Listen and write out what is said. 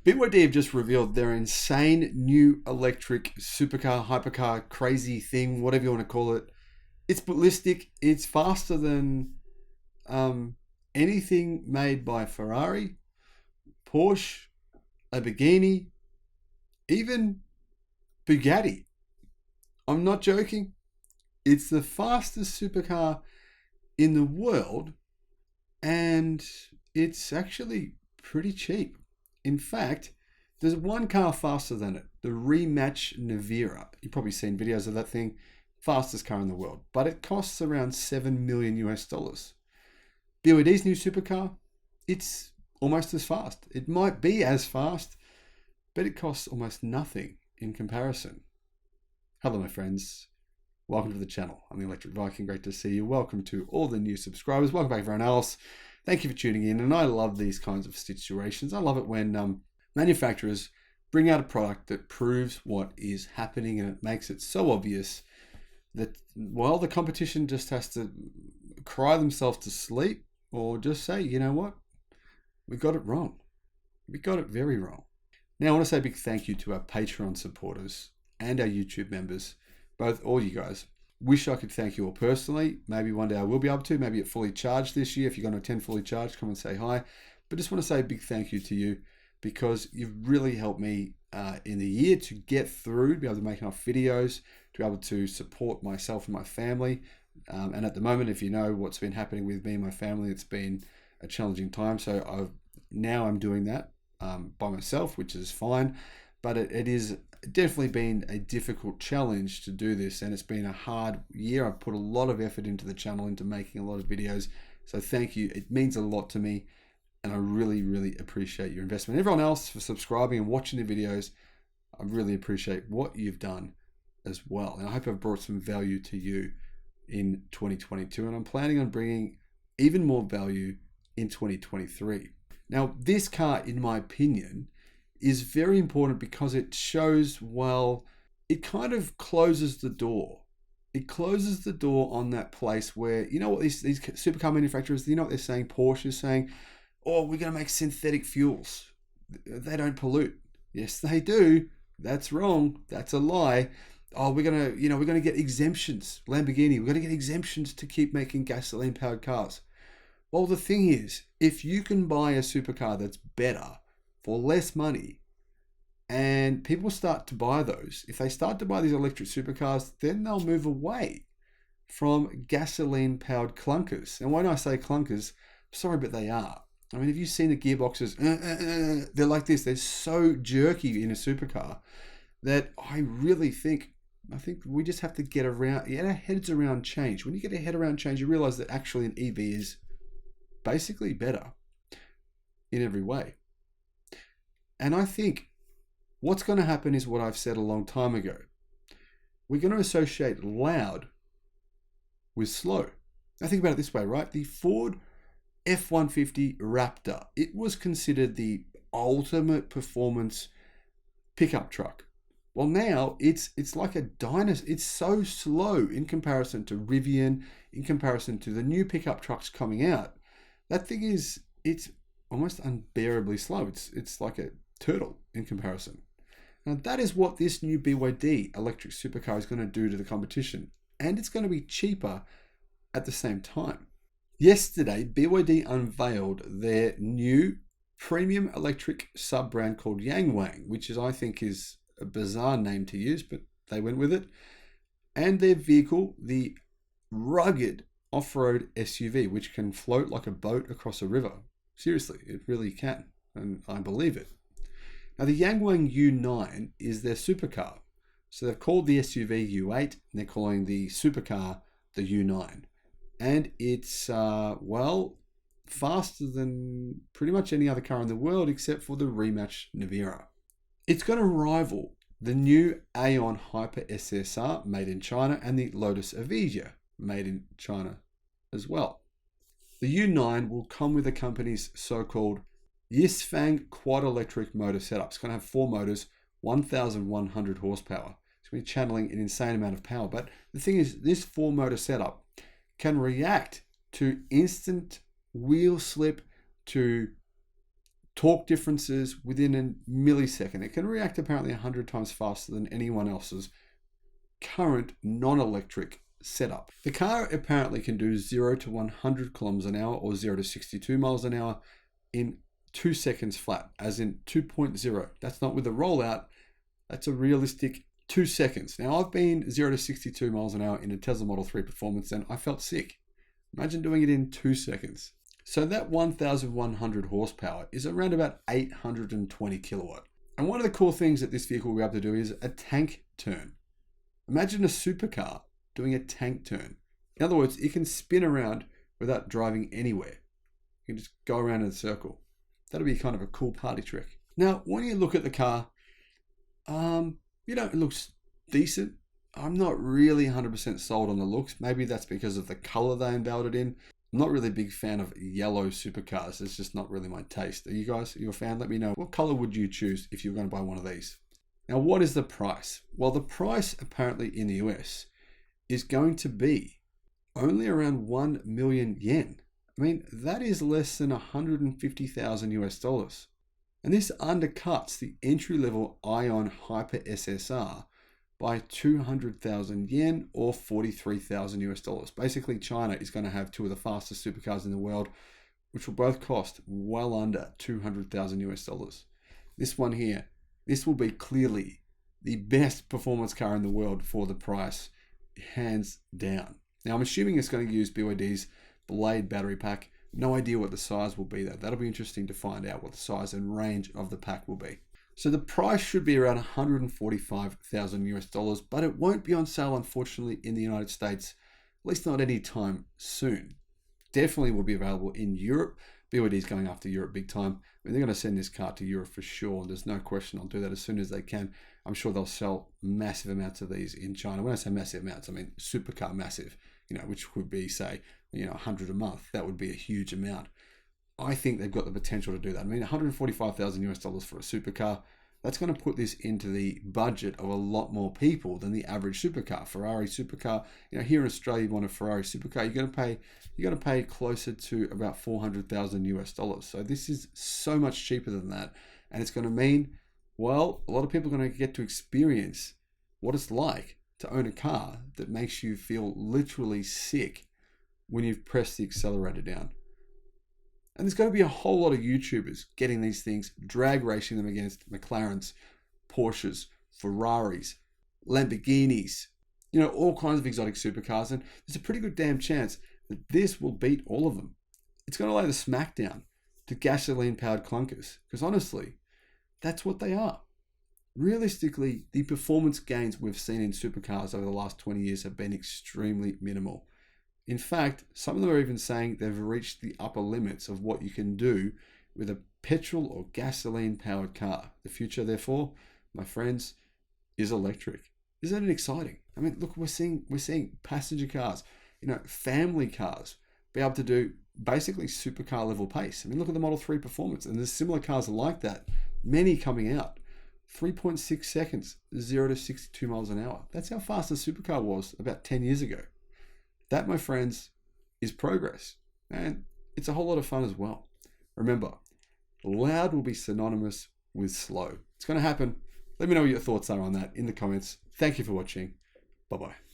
BYD have just revealed their insane new electric supercar, hypercar, crazy thing, whatever you want to call it. It's ballistic. It's faster than anything made by Ferrari, Porsche, Lamborghini, even Bugatti. I'm not joking. It's the fastest supercar in the world, and it's actually pretty cheap. In fact, there's one car faster than it, the Rematch Nevera. You've probably seen videos of that thing. Fastest car in the world, but it costs around $7 million US. BYD's new supercar, it's almost as fast. It might be as fast, but it costs almost nothing in comparison. Hello, my friends. Welcome to the channel. I'm the Electric Viking. Great to see you. Welcome to all the new subscribers. Welcome back, everyone else. Thank you for tuning in. And I love these kinds of situations. I love it when manufacturers bring out a product that proves what is happening, and it makes it so obvious that, well, the competition just has to cry themselves to sleep or just say, you know what, we got it wrong. We got it very wrong. Now, I want to say a big thank you to our Patreon supporters and our YouTube members, all you guys. Wish I could thank you all personally. Maybe one day I will be able to, maybe at fully charged this year. If you're going to attend fully charged, come and say hi. But just want to say a big thank you to you, because you've really helped me in the year to get through, to be able to make enough videos, to be able to support myself and my family. And at the moment, if you know what's been happening with me and my family, it's been a challenging time. So I'm doing that by myself, which is fine. But it is definitely been a difficult challenge to do this, and it's been a hard year. I've put a lot of effort into the channel, into making a lot of videos. So thank you. It means a lot to me, and I really, really appreciate your investment. Everyone else for subscribing and watching the videos, I really appreciate what you've done as well. And I hope I've brought some value to you in 2022, and I'm planning on bringing even more value in 2023. Now, this car, in my opinion, is very important because it shows, well, it kind of closes the door. It closes the door on that place where, you know what, these supercar manufacturers, you know what they're saying? Porsche is saying, oh, we're going to make synthetic fuels. They don't pollute. Yes, they do. That's wrong. That's a lie. Oh, we're going to get exemptions. Lamborghini, we're going to get exemptions to keep making gasoline-powered cars. Well, the thing is, if you can buy a supercar that's better for less money, and people start to buy those, if they start to buy these electric supercars, then they'll move away from gasoline-powered clunkers. And when I say clunkers, sorry, but they are. I mean, have you seen the gearboxes? They're like this. They're so jerky in a supercar that I think we just have to get our heads around change. When you get your head around change, you realize that actually an EV is basically better in every way. And I think what's going to happen is what I've said a long time ago. We're going to associate loud with slow. Now think about it this way, right? The Ford F-150 Raptor, it was considered the ultimate performance pickup truck. Well, now it's like a dinosaur. It's so slow in comparison to Rivian, in comparison to the new pickup trucks coming out. That thing it's almost unbearably slow. It's like a turtle in comparison. Now that is what this new BYD electric supercar is going to do to the competition, and it's going to be cheaper at the same time. Yesterday, BYD unveiled their new premium electric sub-brand called Yangwang, which I think is a bizarre name to use, but they went with it. And their vehicle, the rugged off-road SUV, which can float like a boat across a river. Seriously, it really can, and I believe it. Now, the Yangwang U9 is their supercar. So they've called the SUV U8, and they're calling the supercar the U9. And it's, faster than pretty much any other car in the world except for the Rematch Nevera. It's going to rival the new Aeon Hyper SSR made in China and the Lotus Evija made in China as well. The U9 will come with the company's so-called Yisfang quad electric motor setup. It's going to have 4 motors, 1,100 horsepower. It's going to be channeling an insane amount of power. But the thing is, this 4 motor setup can react to instant wheel slip, to torque differences within a millisecond. It can react apparently 100 times faster than anyone else's current non-electric setup. The car apparently can do 0 to 100 kilometers an hour or 0 to 62 miles an hour in 2 seconds flat, as in 2.0. That's not with a rollout. That's a realistic 2 seconds. Now, I've been 0 to 62 miles an hour in a Tesla Model 3 Performance and I felt sick. Imagine doing it in 2 seconds. So that 1,100 horsepower is around about 820 kilowatt. And one of the cool things that this vehicle will be able to do is a tank turn. Imagine a supercar doing a tank turn. In other words, it can spin around without driving anywhere. You can just go around in a circle. That'll be kind of a cool party trick. Now, when you look at the car, it looks decent. I'm not really 100% sold on the looks. Maybe that's because of the color they unveiled it in. I'm not really a big fan of yellow supercars. It's just not really my taste. Are you guys? Are you a fan? Let me know. What color would you choose if you were going to buy one of these? Now, what is the price? Well, the price apparently in the US is going to be only around 1 million yen. I mean, that is less than 150,000 US dollars. And this undercuts the entry-level Ion Hyper SSR by 200,000 yen or 43,000 US dollars. Basically, China is going to have two of the fastest supercars in the world, which will both cost well under 200,000 US dollars. This one here, this will be clearly the best performance car in the world for the price, hands down. Now, I'm assuming it's going to use BYD's Blade battery pack. No idea what the size will be though. That'll be interesting to find out what the size and range of the pack will be. So the price should be around 145,000 US dollars, but it won't be on sale, unfortunately, in the United States, at least not anytime soon. Definitely will be available in Europe. BYD is going after Europe big time. I mean, they're going to send this car to Europe for sure. There's no question they'll do that as soon as they can. I'm sure they'll sell massive amounts of these in China. When I say massive amounts, I mean supercar massive, which would be, say, 100 a month. That would be a huge amount. I think they've got the potential to do that. I mean, 145,000 US dollars for a supercar, that's going to put this into the budget of a lot more people than the average supercar. Ferrari supercar, here in Australia, you want a Ferrari supercar, you're going to pay closer to about 400,000 US dollars. So this is so much cheaper than that. And it's going to mean, well, a lot of people are going to get to experience what it's like to own a car that makes you feel literally sick when you've pressed the accelerator down. And there's going to be a whole lot of YouTubers getting these things, drag racing them against McLarens, Porsches, Ferraris, Lamborghinis, all kinds of exotic supercars. And there's a pretty good damn chance that this will beat all of them. It's going to lay the smackdown to gasoline-powered clunkers. Because honestly, that's what they are. Realistically, the performance gains we've seen in supercars over the last 20 years have been extremely minimal. In fact, some of them are even saying they've reached the upper limits of what you can do with a petrol or gasoline powered car. The future, therefore, my friends, is electric. Isn't it exciting? I mean, look, we're seeing passenger cars, family cars be able to do basically supercar level pace. I mean, look at the Model 3 Performance, and there's similar cars like that, many coming out. 3.6 seconds, 0 to 62 miles an hour. That's how fast a supercar was about 10 years ago. That, my friends, is progress, and it's a whole lot of fun as well. Remember, loud will be synonymous with slow. It's going to happen. Let me know what your thoughts are on that in the comments. Thank you for watching. Bye-bye.